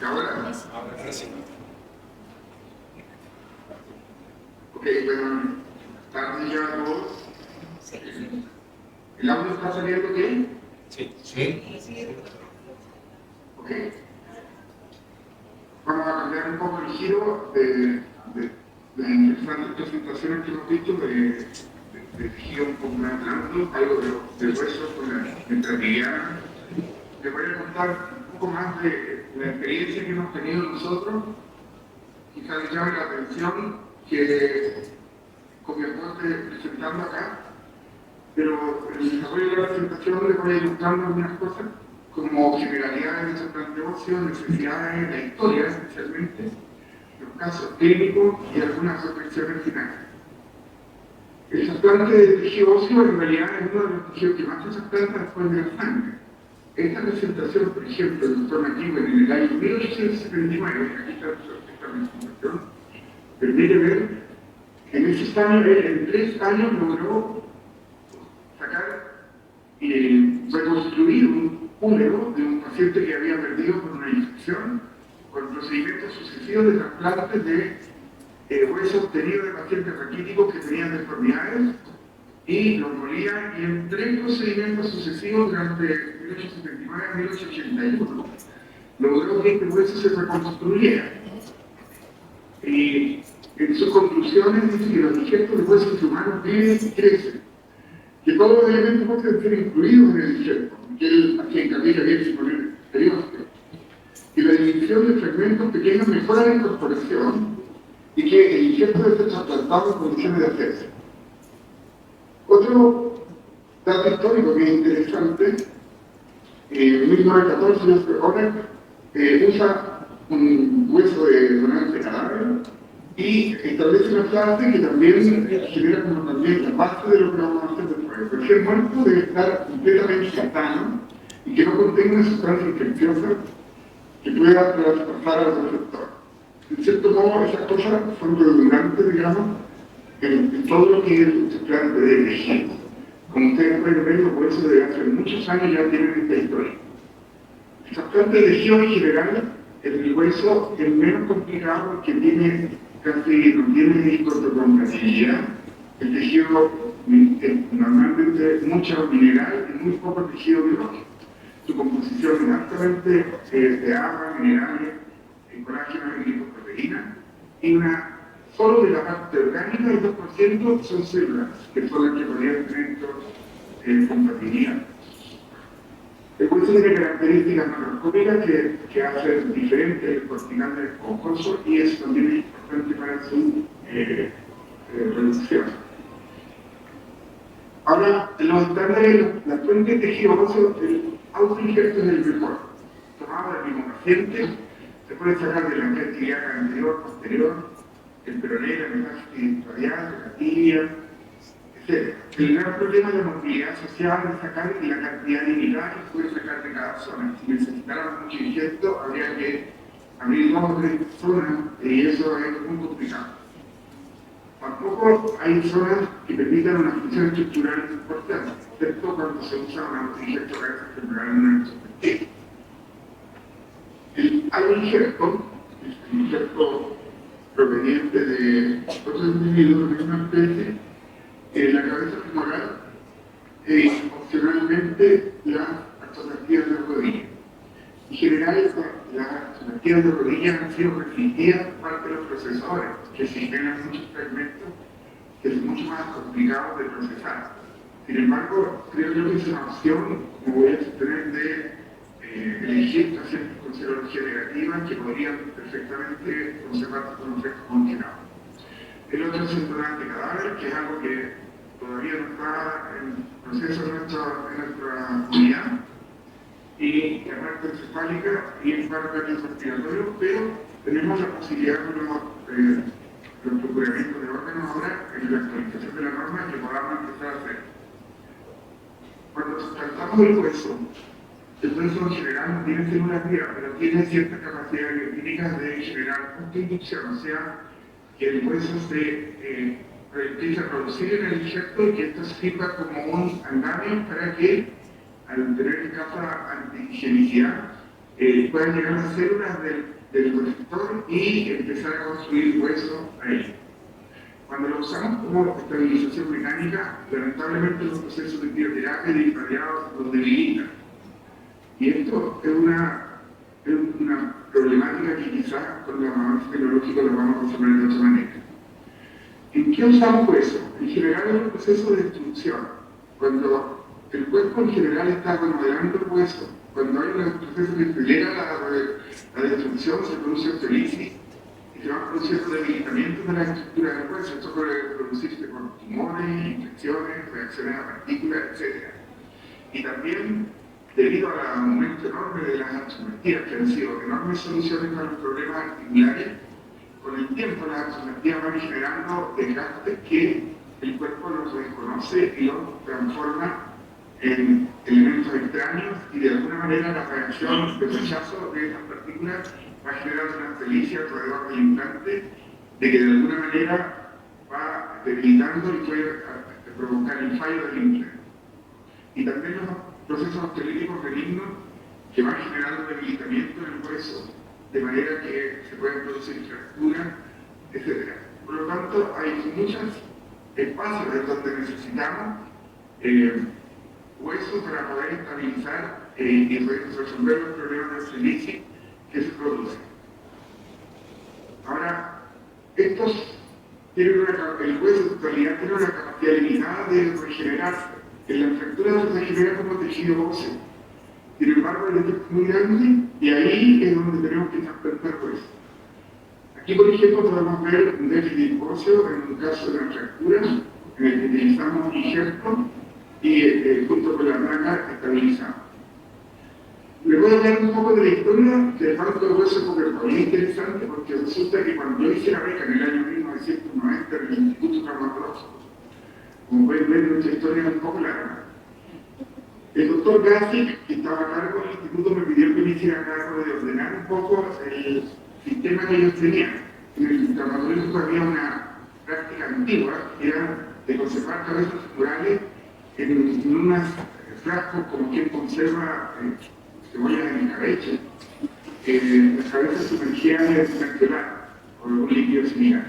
Ahora. Ahora sí. Ok, bueno, tarde ya a todos. ¿El audio está saliendo bien? Sí. Ok. Vamos a cambiar un poco el giro de las interesantes presentaciones que hemos visto, de giro un poco más blando, algo de hueso con la intraviana. Les voy a contar un poco más de la experiencia que hemos tenido nosotros. Quizás les llame la atención que con mi aporte presentando acá, pero en el desarrollo de la presentación les voy a ilustrando algunas cosas como generalidades de su plan de negocio, necesidades, la historia especialmente, los casos clínicos y algunas reflexiones finales. El trasplante de tejido óseo en realidad es uno de los tejidos que más se trasplanta después de la sangre. Esta presentación, por ejemplo, del doctor McEwen en el año 1879, aquí está esta presentación, permite ver que en esos años, en 3 años logró sacar y reconstruir un húmero de un paciente que había perdido por una infección, con procedimientos sucesivos de trasplantes de huesos obtenidos de pacientes raquíticos que tenían deformidades y los molía, y en 3 procedimientos sucesivos durante 1879 a 1881 logró que este hueso se reconstruyera. Y en sus conclusiones dice que los injertos de huesos humanos viven y crecen, que todos los elementos pueden ser incluidos en el injerto, que él hacía hincapié que había que poner periódico, y la división de fragmentos pequeños mejora la incorporación, y que el injerto debe ser trasplantado en condiciones de hacerse. Otro dato histórico que es interesante, en 1914, Joseph Horner usa un hueso de donante cadáver y establece una frase que también genera como también la base de lo que vamos a hacer después. El paciente muerto debe estar completamente sano y que no contenga una sustancia infecciosa que pueda traspasar al receptor. En cierto modo, esas cosas son redundantes, digamos, en todo lo que es el trasplante de tejido. Como ustedes pueden ver, los huesos desde hace muchos años ya tienen esta historia. El trasplante de tejido en general, el hueso es menos complicado porque tiene casi no tiene hipocompatibilidad. El tejido normalmente mucho mineral y muy poco tejido biológico. Su composición es altamente de agua, minerales, colágeno y lipoproteína, y solo de la parte orgánica el 2% son células, que son las que podrían tener compatibilidad. El hueso tiene características macroscópicas que hacen diferente el cortical del esponjoso, y eso también es importante para su reducción. Ahora, los estándares, la fuente de tejido óseo, el autoinjerto es el mejor. Tomado del mismo paciente, se puede sacar de la actividad anterior, posterior, el peroné, la metástasis radial, la tibia, etc. El gran problema de la movilidad social es sacar la cantidad limitada que se puede sacar de cada zona. Si necesitáramos mucho injerto, habría que abrir 2 o 3 zonas, y eso es muy complicado. Tampoco hay zonas que permitan una función estructural importante, excepto cuando se usa un autoinjerto para esa enfermedad en una perspectiva. El autoinjerto es un injerto proveniente de otros individuos de una especie, la cabeza femoral e opcionalmente las artroscopías de rodilla. En general, las artroscopías de rodilla han sido restringidas por parte de los procesadores, que se generan muchos fragmentos que son mucho más complicados de procesar. Sin embargo, creo yo que es una opción, como voy a sostener, de elegir pacientes con serología negativa que podrían perfectamente conservarse con un efecto congelado. El otro es el donante cadáver, que es algo que todavía no está en proceso en nuestra unidad, y la muerte encefálica y el paro cardiorrespiratorio, pero tenemos la posibilidad de los procuramientos de órganos ahora en la actualización de la norma que podamos empezar a hacer. Cuando tratamos el hueso en general no tiene células vivas, pero tiene ciertas capacidades clínicas de generar punto-inducción, o sea, que el hueso se empieza a producir en el injerto y que esto sirva como un andamio para que, al tener escasa antigenicidad, puedan llegar a las células del receptor y empezar a construir hueso ahí. Cuando lo usamos como estabilización mecánica, lamentablemente los procesos de bioterapia y de irradiados los debilitan. Y esto es una problemática que quizás con el avance tecnológico lo vamos a resolver de otra manera. ¿En qué usamos hueso? En general es un proceso de destrucción. Cuando el cuerpo en general está remodelando el hueso, cuando hay un proceso que acelera la destrucción, se produce osteolisis y se van produciendo debilitamientos de la estructura del hueso. Esto puede producirse por tumores, infecciones, reacciones a partículas, etc. Y también, debido al aumento enorme de las artropatías, que han sido enormes soluciones para los problemas articulares, con el tiempo las artropatías van generando desgastes que el cuerpo los desconoce y los transforma en elementos extraños, y de alguna manera la reacción de rechazo de esas partículas va a generar una felicia alrededor del implante de que de alguna manera va debilitando y puede provocar el fallo del implante. Y también los procesos osteolíticos benignos que van generando debilitamiento en el hueso, de manera que se pueden producir fracturas, etc. Por lo tanto, hay muchos espacios en donde necesitamos hueso para poder estabilizar y resolver los problemas de osteolisis que se producen. Ahora, estos tienen el hueso en realidad tiene una capacidad limitada de regenerarse. En la fractura se regenera como tejido óseo. Sin embargo, el efecto es muy grande y ahí es donde tenemos que trasplantar hueso. Aquí, por ejemplo, podemos ver un déficit óseo en un caso de una fractura en el que utilizamos un injerto y junto con la placa estabilizamos. Les voy a hablar un poco de la historia del banco de hueso porque es muy interesante, porque resulta que cuando yo hice la beca en el año 1990 en el Instituto Traumatológico, como pueden ver, nuestra historia es un poco larga. El doctor Gassic, que estaba a cargo del instituto, me pidió que me hiciera cargo de ordenar un poco el sistema que ellos tenían. En el traumatológico había una práctica antigua, que era de conservar cabezas tumorales en unos frascos como quien conserva cebollas en el cabeche. Las cabezas sumergidas en el mercular o algún líquido similar.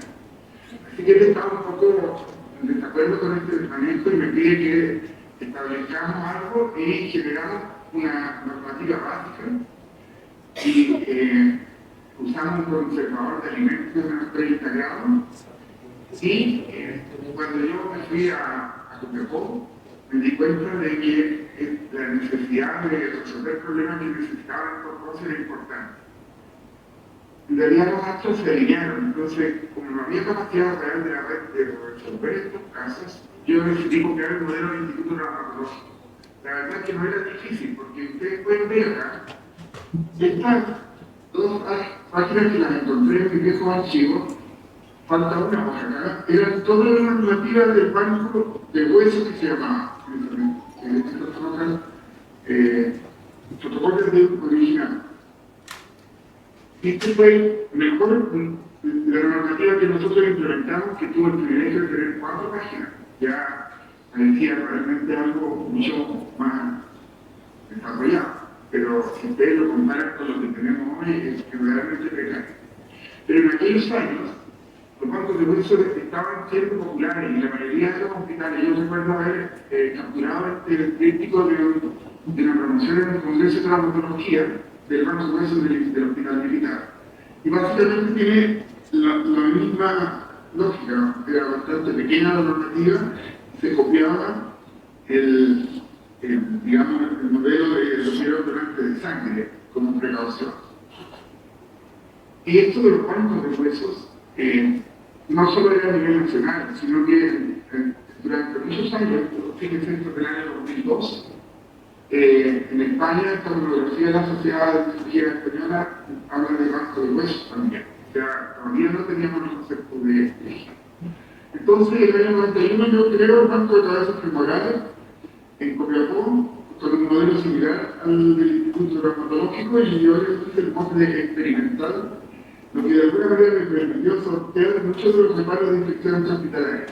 Así que él estaba un poco en desacuerdo con este manejo y me pide que establezcamos algo y generamos una normativa básica y usamos un conservador de alimentos de unos 30 grados y cuando yo me fui a Copiapó me di cuenta de que la necesidad de resolver problemas que necesitaban estos cosas era importante. En realidad los astros se alinearon, entonces como no había capacidad real de la red de resolver estos casos, yo decidí copiar el modelo del Instituto Traumatológico. La verdad es que no era difícil, porque ustedes pueden ver acá, estas dos páginas que las encontré en mi viejo archivo, falta una hoja acá, eran todas las normativas del banco de huesos que se llamaba. Estos son protocolos de original. Este fue mejor la normativa que nosotros implementamos, que tuvo el privilegio de tener 4 páginas. Ya parecía realmente algo mucho más desarrollado, pero si ustedes lo comparan con lo que tenemos hoy, es realmente precario. Pero en aquellos años, los bancos de hueso estaban siendo populares y la mayoría de los hospitales, yo recuerdo haber capturado este tríptico de una promoción en el Congreso de Traumatología del banco de hueso del Hospital Militar. Y básicamente tiene la misma lógica, era bastante pequeña la normativa, se copiaba el modelo de los donantes de sangre como precaución. Y esto de los bancos de huesos no solo era a nivel nacional, sino que durante muchos años, fíjense del año 2002, en España, esta monografía de la Sociedad de Cirugía Española habla de banco de huesos también. O sea, todavía no teníamos el concepto de legión. Entonces, en el año 91 yo creo el banco de cabezas femorales en Copiapó, con un modelo similar al del Instituto Traumatológico, y yo le puse el nombre experimental, lo que de alguna manera me permitió sortear muchos de los reparos de infección intrahospitalaria.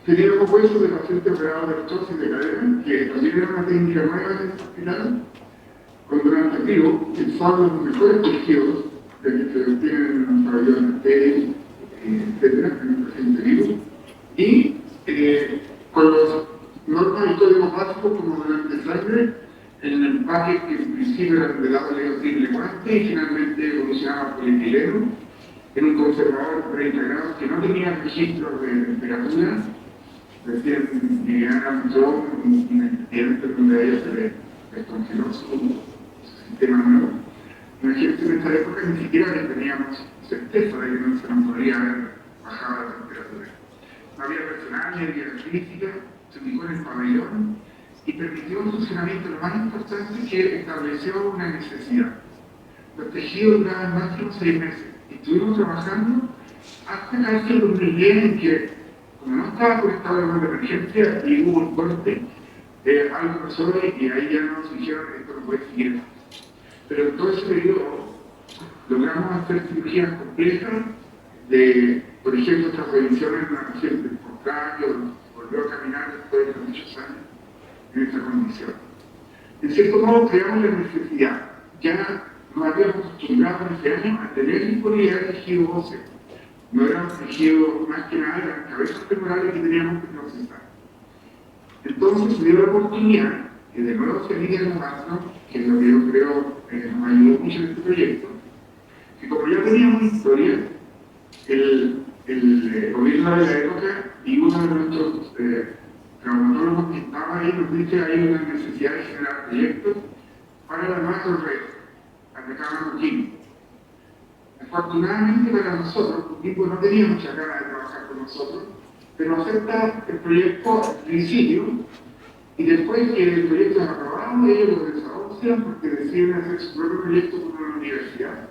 Teníamos huesos de pacientes operados de artrosis de cadera, que también era una técnica nueva en este hospital, con durante activo, que son los mejores tejidos que se obtienen en el desarrollo de la piel, etcétera, en el paciente vivo, y con los normas y códigos básicos como donante de sangre, en el empaque que en principio era de lado triple guante y finalmente evolucionaba a polietileno, en un conservador de 30 grados que no tenía registros de temperatura. Recién Viviana entró en un expediente donde a ella se le descongeló su sistema nuevo. Imagínense, en esta época ni siquiera teníamos certeza de que no se nos podría haber bajado la temperatura. No había personal ni había física, se ubicó en el pabellón y permitió un funcionamiento lo más importante, que estableció una necesidad. Los tejidos duraban máximo 6 meses y estuvimos trabajando hasta casi el 2010, en que, como no estaba conectado al de emergencia y hubo un corte, algo pasó y ahí ya nos dijeron que esto no puede seguir. Pero en todo ese periodo logramos hacer cirugías complejas de, por ejemplo, esta revisión en una paciente que volvió a caminar después de muchos años en esta condición. En cierto modo, creamos la necesidad. Ya nos habíamos acostumbrado en ese año a tener disponibilidad de tejido óseo. No eran tejidos, más que nada, eran cabezas temporales que teníamos que procesar. Entonces se dio la oportunidad, que de nuevo se alinea el paso, que es lo que yo creo nos ayudó mucho en este proyecto, que como ya teníamos historia, el gobierno de la época y uno de nuestros traumatólogos que estaba ahí nos dice que hay una necesidad de generar proyectos para la macrored, atacama Coquimbo. Afortunadamente para nosotros, Coquimbo no tenía mucha ganas de trabajar con nosotros, pero acepta el proyecto al principio y después que el proyecto es aprobado, ellos lo desahucian porque deciden hacer su propio proyecto con una universidad.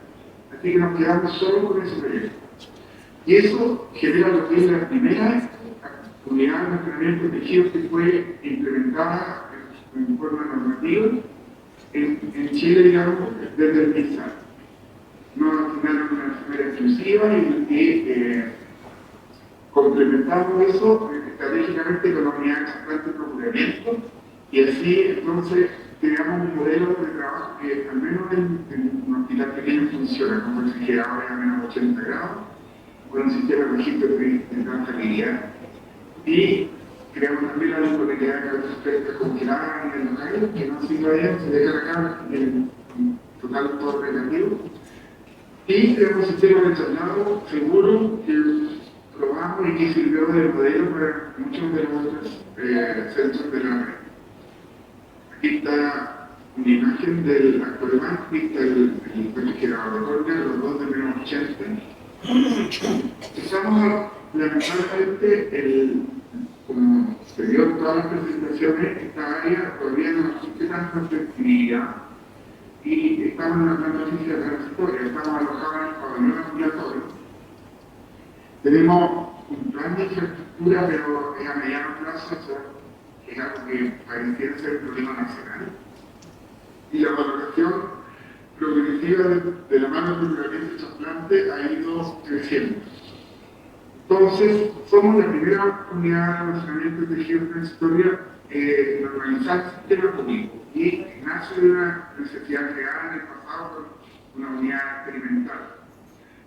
Así que nos quedamos solo con ese proyecto. Y eso genera lo que es la primera unidad de entrenamiento de tejidos que fue implementada en forma normativa en Chile, digamos, desde el MISAL. Nos asignaron una enfermera exclusiva y complementamos eso estratégicamente con la unidad de trasplante y procuramiento, y así entonces creamos un modelo de trabajo que al menos en un hospital pequeño funciona, como el refrigerador a menos 80 grados, con un sistema de registro de trazabilidad, y creamos también la disponibilidad de cabezas frescas congeladas en el local, que no se vayan, se deja la cámara en total todo relativo, y creamos un sistema de traslado seguro que probamos y que sirvió de modelo para muchos de los centros de la red. Aquí está una imagen del actor más, aquí está el refrigerador de Colga, los dos de menos 80. Empezamos a, lamentablemente, como se dio en todas las presentaciones, esta área todavía no existe tanta flexibilidad y estamos en una planificación transitoria, estamos alojados en el pabellón ambulatorio. Tenemos un plan de infraestructura, pero es a mediano plazo, que es algo que pareciera ser un problema nacional. Y la valoración progresiva de la mano del procuramiento de trasplante ha ido creciendo. Entonces, somos la primera unidad de almacenamiento de tejidos transitoria en organizar el sistema público y nace de una necesidad real en el pasado con una unidad experimental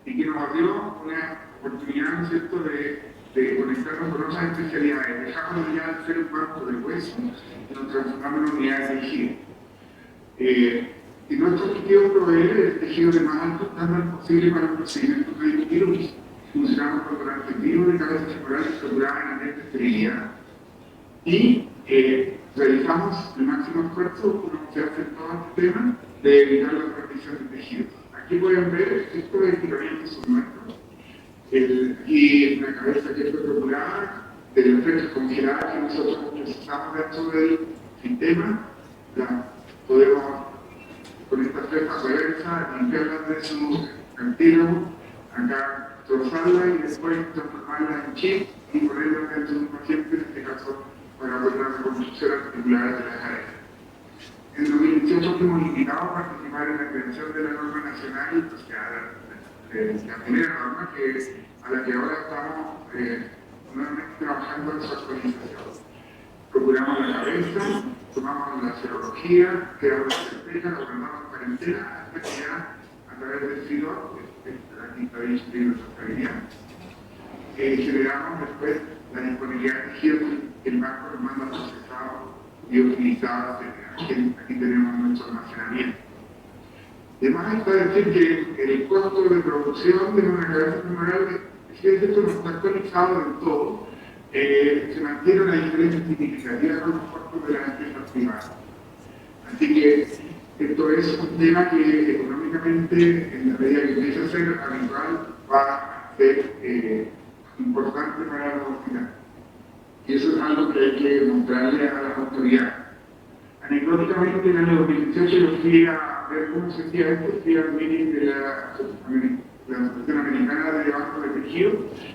y que nos abrió una oportunidad, ¿no es cierto?, de conectarnos con otras especialidades. Dejamos ya de ser un banco de hueso y nos transformamos en una unidad de tejido. Y nuestro objetivo es proveer el tejido de más alto estándar posible para los procedimientos médicos quirúrgicos. Funcionamos con donante activo de cabezas temporales estructuradas en ambiente de esterilidad y realizamos el máximo esfuerzo, como se hace en todo este tema, de evitar la transmisión de tejidos. Aquí pueden ver estos equipamientos son nuestros. Y una cabeza que fue procurada de las frescas congeladas que nosotros procesamos dentro del sistema, podemos con estas frescas reversas limpiarlas de su cartílago, acá trozarla y después transformarla en chip y ponerla dentro de un paciente, en este caso para ver la reconstrucción articular de la cadera. En 2018 fuimos invitados a participar en la creación de la norma nacional, o sea, la primera norma a la que ahora estamos nuevamente trabajando en su actualización. Procuramos la cabeza, tomamos la serología, quedamos certeza, la guardamos en cuarentena, hasta que ya, a través del SIDO, la quinta disciplina de trazabilidad, generamos después la disponibilidad de tejidos que el banco nos manda procesados y utilizados, etc. Aquí tenemos nuestro almacenamiento. Además está decir que el costo de producción de una cabeza femoral, si esto no está actualizado del todo, se mantiene una diferencia significativa con los costos de las empresas privadas. Así que esto es un tema que económicamente, en la medida que empieza a ser habitual, va a ser importante para la comunidad. Y eso es algo que hay que mostrarle a las autoridades. Anecdóticamente, en el año 2018 yo fui a ver cómo se hacía esto, fui al meeting de la Asociación Americana de Banco de Tejido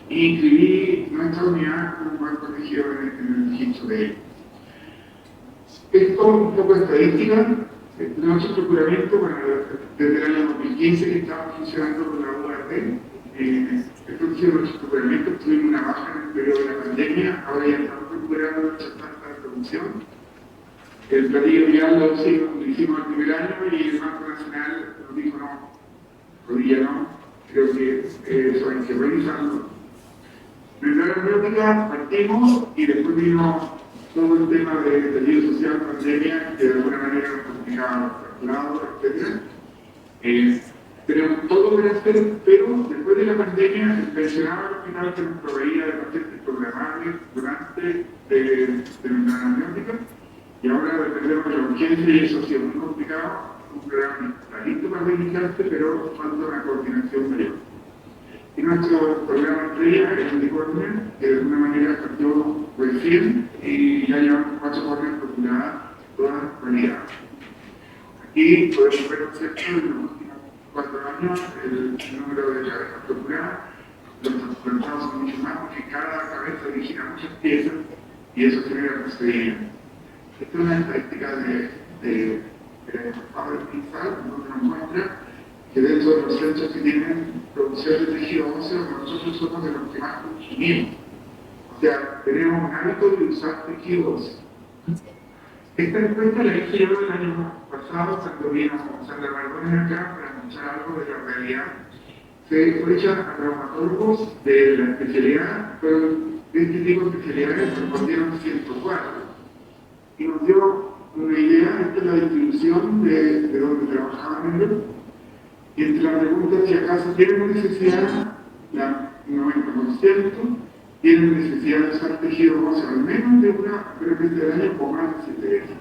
y inscribí nuestra unidad como banco de tejido en el registro de él. Esto un poco de estadística. Nuestro procuramiento, bueno, desde el año 2015 que estamos funcionando con la UAT, esto ha sido nuestro procuramiento, tuvimos una baja en el periodo de la pandemia, ahora ya estamos recuperando nuestra tasa de producción. El platillo vial lo hicimos el primer año y el Banco Nacional nos dijo no, todavía no, creo que eso hay que revisarlo. En la aeronáutica partimos y después vino todo el tema de estallido social, pandemia, que de alguna manera nos complicaba los traslados, etc. Tenemos todo para hacer, pero después de la pandemia, el pensionado al hospital que nos proveía de pacientes programables durante la aeronáutica, y ahora dependemos de la urgencia y eso ha sido muy complicado. Un programa está listo para reiniciarse, pero falta una coordinación mayor. Y nuestro programa estrella es el de Corner, que de alguna manera partió recién y ya llevamos 4 Corners procuradas, todas validadas. Aquí podemos ver, ¿cierto?, en los últimos 4 años el número de cabezas procuradas. Los trasplantados son mucho más porque cada cabeza origina muchas piezas y eso genera procedimientos. Esta es una estadística de Power Pixar, donde nos muestra que dentro de los centros que tienen producción de tejido óseo, nosotros somos de los que más consumimos. O sea, tenemos un hábito de usar tejido óseo. Esta encuesta la hice yo el año pasado, cuando vino Sandra Mardones acá para mostrar algo de la realidad. Se fue hecha a traumatólogos de la especialidad, pero de este tipo de especialidades respondieron 104. Y nos dio una idea, esta es la distribución de donde trabajaban ellos, y entre las preguntas, si acaso tienen necesidad, la 90% tienen necesidad de usar tejido óseo al menos de una frecuencia del año o más de 7 veces.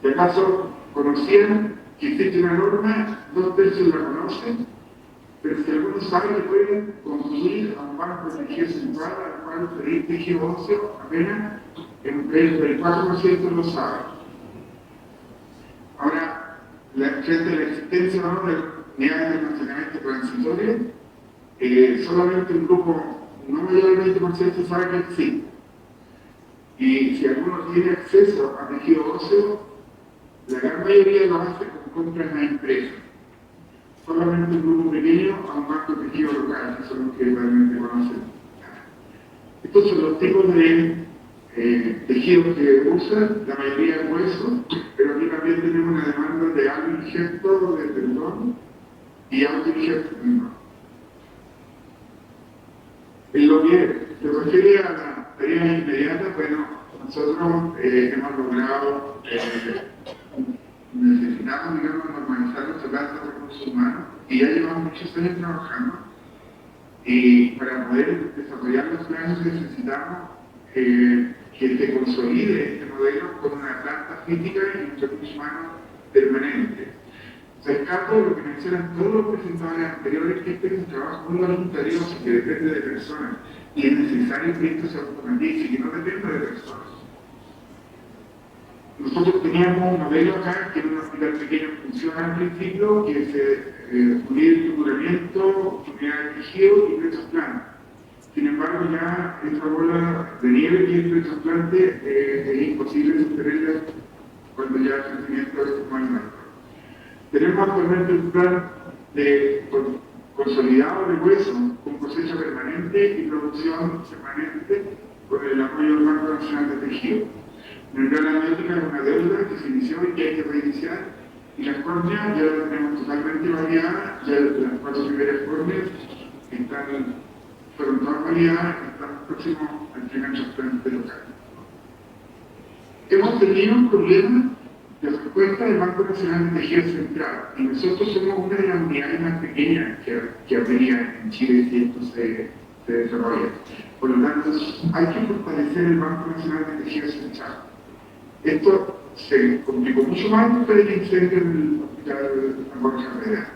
Si acaso conocían que existe una norma, 2/3 la conocen, pero si algunos saben que pueden concluir a un banco de tejido central al cual pedir tejido óseo, apenas el 34% lo sabe. Ahora, frente a la existencia ¿no?, de unidades de almacenamiento transitorio, solamente un grupo no mayor del 20% sabe que existe. Y si alguno tiene acceso a tejido óseo, la gran mayoría lo hace con compras en la empresa. Solamente un grupo pequeño a un banco de tejido local, que son los que realmente conocen. Estos son los tipos de tejidos que usan, la mayoría es hueso, pero aquí también tenemos una demanda de autoinjerto de tendón y autoinjerto de tendón. En lo que se refiere a las tareas inmediatas, bueno, nosotros hemos logrado, necesitamos, digamos, normalizar nuestra tasa de recursos humanos y ya llevamos muchos años trabajando, y para poder desarrollar los planes necesitamos que se consolide este modelo con una planta física y un recurso humano permanente. Rescato lo que mencionan todos los presentadores anteriores, que este es un trabajo muy voluntarioso que depende de personas y es necesario que esto se automatice y que no dependa de personas. Nosotros teníamos un modelo acá que en un hospital pequeño funciona al principio, que se unía el estructuramiento, unidad de tejido y trasplante. Sin embargo, ya esta bola de nieve que es el trasplante es imposible sostenerla cuando ya el crecimiento es más alto. Tenemos actualmente un plan de consolidado de hueso con cosecha permanente y producción permanente con el apoyo del Banco Nacional de Tejido. La médica es una deuda que se inició y que hay que reiniciar, y las córneas ya las tenemos totalmente validadas, ya las 4 primeras córneas fueron todas validadas y están próximos al primer trasplante local. Hemos tenido un problema de respuesta del Banco Nacional de Tejido Central, y nosotros somos una de las unidades más pequeñas que habría en Chile si esto se desarrolla. Por lo tanto, hay que fortalecer el Banco Nacional de Tejido Central. Esto se complicó mucho más después del incendio en el hospital Jorge Herrera.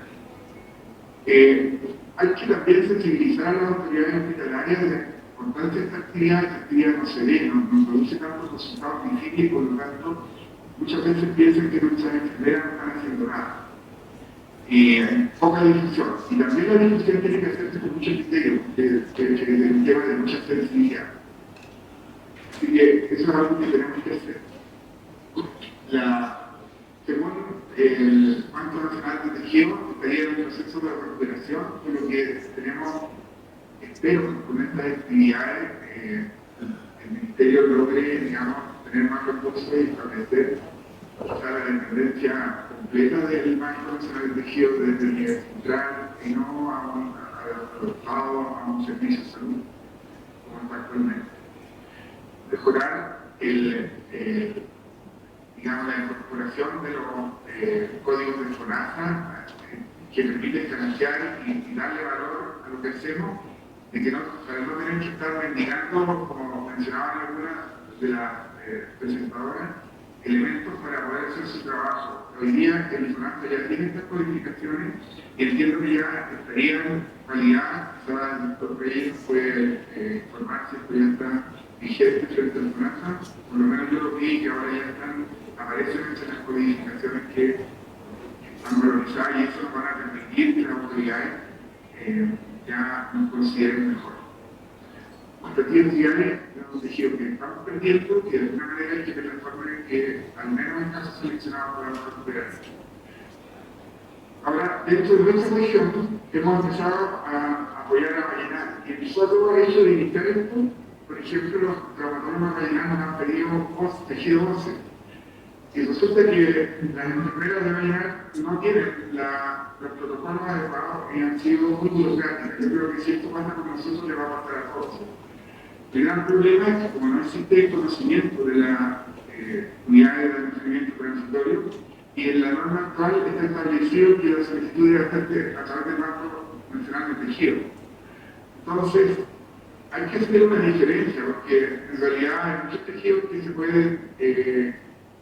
Hay que también sensibilizar a las autoridades hospitalarias de la importancia de esta actividad no se ve, no produce tantos resultados visibles y por lo tanto muchas veces piensan que nuestras enfermeras no están haciendo nada. Hay poca difusión, y también la difusión tiene que hacerse con mucho criterio, que es un tema de mucha sensibilidad. Así que eso es algo que tenemos que hacer. Según el Banco Nacional de Tejido, estaría en un proceso de recuperación, por lo que tenemos, espero, con estas actividades, el Ministerio logre, digamos, tener más recursos y establecer la dependencia completa del Banco Nacional de Tejido desde el nivel central y no a un servicio de salud, como está actualmente. Mejorar digamos, la incorporación de los códigos de FONASA que permiten financiar y darle valor a lo que hacemos, de que para no tener que estar mendigando, como mencionaban algunas de las presentadoras, elementos para poder hacer su trabajo. Hoy día el FONASA ya tiene estas codificaciones y entiendo que ya estarían validadas. Quizás el doctor Reyes puede informar si esto ya está vigente frente al FONASA. Por lo menos yo lo vi que ahora ya aparecen en las codificaciones que están valorizadas y eso nos van a permitir que las autoridades ya nos consideren mejor. Expectativas diarias de un tejido que estamos perdiendo, que de alguna manera hay que ver la forma en que, al menos en casos seleccionados, podamos recuperar. Ahora, dentro de nuestra región, hemos empezado a apoyar a Vallenar, y el solo hecho de iniciar esto, por ejemplo, los traumatólogos vallenanos han pedido tejido óseo. Y resulta que las enfermeras de Vallenar no tienen los protocolos adecuados y han sido muy burocráticas. Yo creo que si esto pasa con nosotros, le va a pasar a todos. El gran problema es que, como no existe conocimiento de la unidad de almacenamiento transitorio, y en la norma actual está establecido que la solicitud debe hacerse a través del Banco Nacional de Tejido. Entonces, hay que hacer una diferencia, porque en realidad hay muchos tejidos que se pueden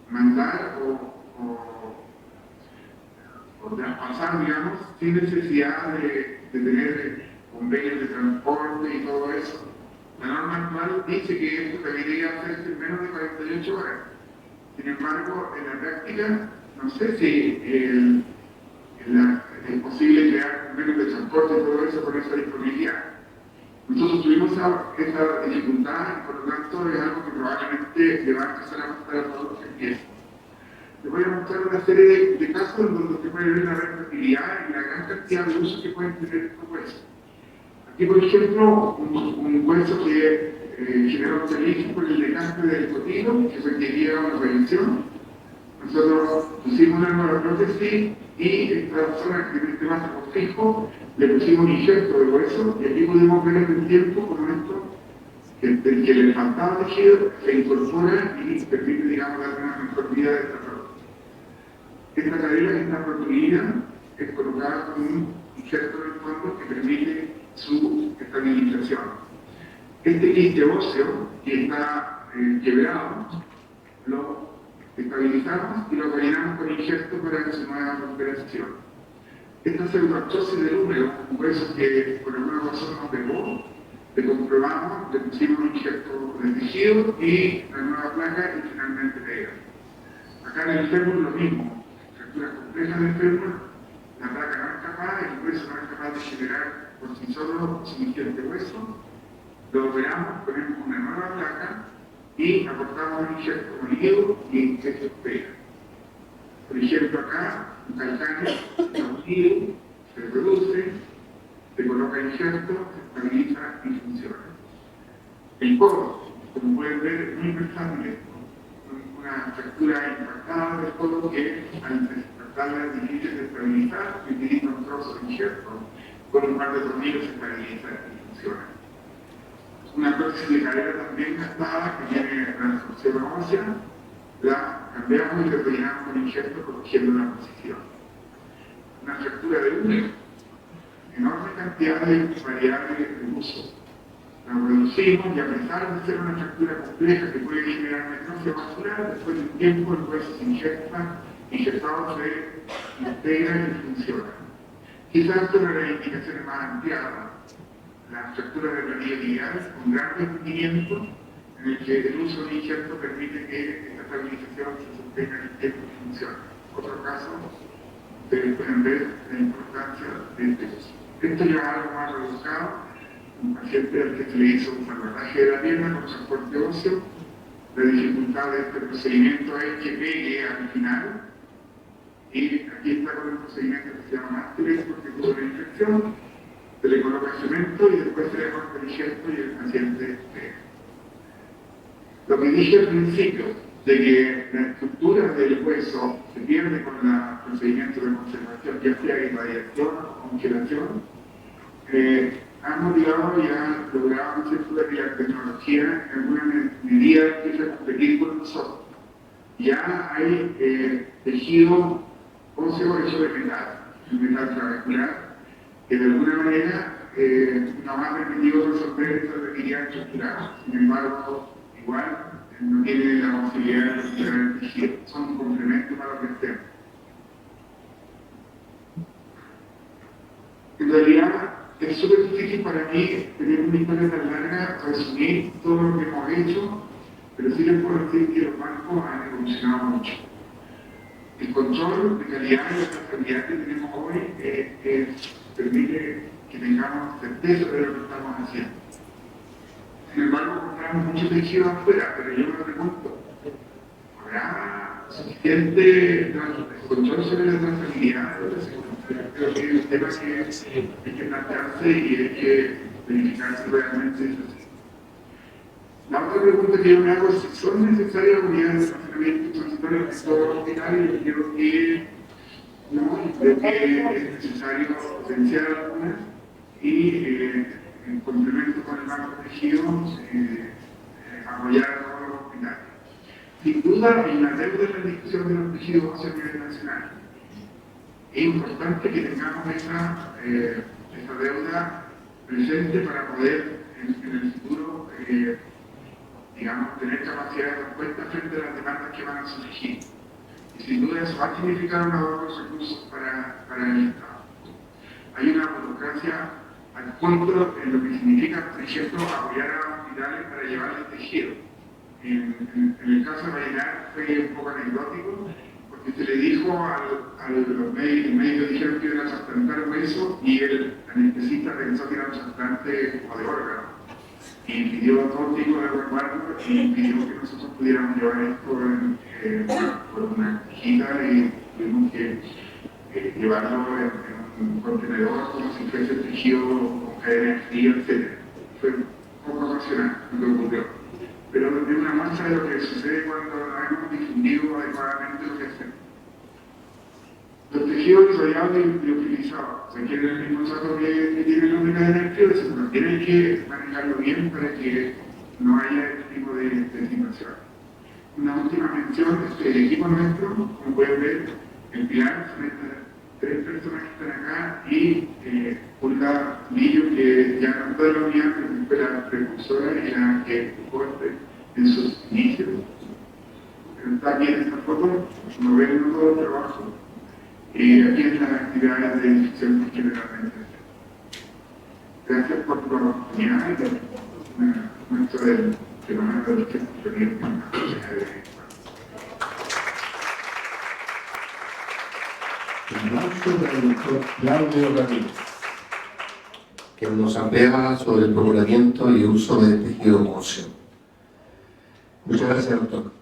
mandar o traspasar, digamos, sin necesidad de tener convenios de transporte y todo eso. La norma actual dice que esto debería hacerse en menos de 48 horas. Sin embargo, en la práctica, no sé si es posible crear convenios de transporte y todo eso con esa disponibilidad. Nosotros tuvimos esa dificultad y por lo tanto es algo que probablemente le va a empezar a pasar a todos los que empiecen. Les voy a mostrar una serie de casos en donde usted puede ver la rentabilidad y la gran cantidad de usos que pueden tener estos huesos. Aquí, por ejemplo, un hueso que generó un servicio por el desgaste del cotilo, que requería una revisión. Nosotros pusimos una nueva prótesis y esta zona que en este vaso fijo le pusimos un injerto de hueso y aquí pudimos ver en el tiempo como esto, que le faltaba tejido, se incorpora y permite, digamos, dar una mejor vida de esta prótesis. Esta cadera, esta proteína, es colocada con un injerto en el fondo que permite su estabilización. Este quiste óseo que está quebrado, lo estabilizamos y lo rellenamos con injerto para su nueva recuperación. Esta pseudoartrosis del húmero, un hueso que por alguna razón nos pegó, le comprobamos, le pusimos un injerto de tejido y la nueva placa y finalmente pega. Acá en el fémur lo mismo, fracturas complejas del fémur, la placa no es capaz, el hueso no es capaz de generar por sí solo suficiente hueso, lo operamos, ponemos una nueva placa y aportamos un injerto con líquido y esto pega. Por ejemplo, acá, un calcáneo, está unido, se reduce, se coloca injerto, se estabiliza y funciona. El codo, como pueden ver, es muy versátil esto. fractura impactada del codo que al impactarla es difícil de estabilizar y utiliza un trozo de injerto con un par de tornillos se estabiliza y funciona. Una prótesis de cadera también gastada que tiene transfusión ósea, la cambiamos y la rellenamos con injerto corrigiendo la posición. Una fractura de útero, enorme cantidad de variables de uso. La reducimos y a pesar de ser una fractura compleja que puede generar necrosis vascular, después de un tiempo el hueso se injertado se integra y funciona. Quizás una de las indicaciones más ampliadas, la fractura de planilla biliar con gran rendimiento en el que el uso de injerto permite que esta estabilización se sostenga en el tiempo y funcione. Otro caso, ustedes pueden ver la importancia de este uso. Esto ya es algo más rebuscado. Un paciente al que se le hizo un salvataje de la pierna con soporte óseo. La dificultad de este procedimiento es que pegue al final. Y aquí está con un procedimiento que se llama máster porque tuvo una infección. Se le coloca cemento y después se le corta el injerto y el paciente pega. Lo que dije al principio, de que la estructura del hueso se pierde con el procedimiento de conservación, ya sea irradiación o congelación, ha motivado y ha logrado que la tecnología en alguna medida empiece a competir con nosotros. Ya hay tejido óseo hecho de metal trabecular, que de alguna manera no ha permitido resolver esta requerida estructural. Sin embargo, igual no tiene la posibilidad de recuperar el tejido. Son un complemento para lo que hacemos. En realidad, es súper difícil para mí tener una historia tan larga, resumir todo lo que hemos hecho, pero sí les puedo decir que los bancos han evolucionado mucho. El control de calidad y la trazabilidad que tenemos hoy permite que tengamos certeza de lo que estamos haciendo. Sin embargo, compramos mucho tejido afuera, pero yo me pregunto, ¿habrá suficiente control sobre la trazabilidad? Creo que es un tema que hay que plantearse y hay que verificar si realmente es así. La otra pregunta que yo me hago es si son necesarias unidades de almacenamiento transitorias en todo el hospital, y yo creo que no, creo que es necesario potenciar algunas y en complemento con el banco de tejidos apoyar a todos los hospitales. Sin duda, en la deuda de la discusión de los tejidos óseos a nivel nacional, es importante que tengamos esa deuda presente para poder en el futuro digamos, tener capacidad de respuesta frente a las demandas que van a surgir. Y sin duda eso va a significar un ahorro de recursos para el Estado. Hay una burocracia al contra en lo que significa, por ejemplo, apoyar a los hospitales para llevarles tejido. En el caso de Vallenar fue un poco anecdótico, porque se le dijo a los médicos dijeron que iban a trasplantar hueso y el anestesista pensó que era un trasplante de órgano. Y pidió todo tipo de resguardo y pidió que nosotros pudiéramos llevar esto por una cajita y tuvimos que llevarlo en un contenedor como si fuese tejido con cadena fría, etc. Fue un poco emocionante lo que ocurrió. Pero es una muestra de lo que sucede cuando no hemos difundido adecuadamente lo que hacemos. Los tejidos enrollados y liofilizados requieren el mismo trato que tienen los de cadena fría, pero tienen que manejarlo bien para que no haya este tipo de situación. Una última mención, el equipo nuestro, como pueden ver, el pilar son estas 3 personas que están acá y Hulda Lillo, que ya no está de la unidad, pero fue la precursora y la que empujó en sus inicios. Pero está aquí en esta foto, como ven todo el trabajo. Aquí en las actividades de difusión que generalmente hacemos. Gracias por tu oportunidad y por una muestra del fenómeno de los que venimos en la sociedad de El aplauso del doctor Claudio Ramírez, que nos amplía sobre el procuramiento y uso del tejido óseo. Muchas gracias, doctor.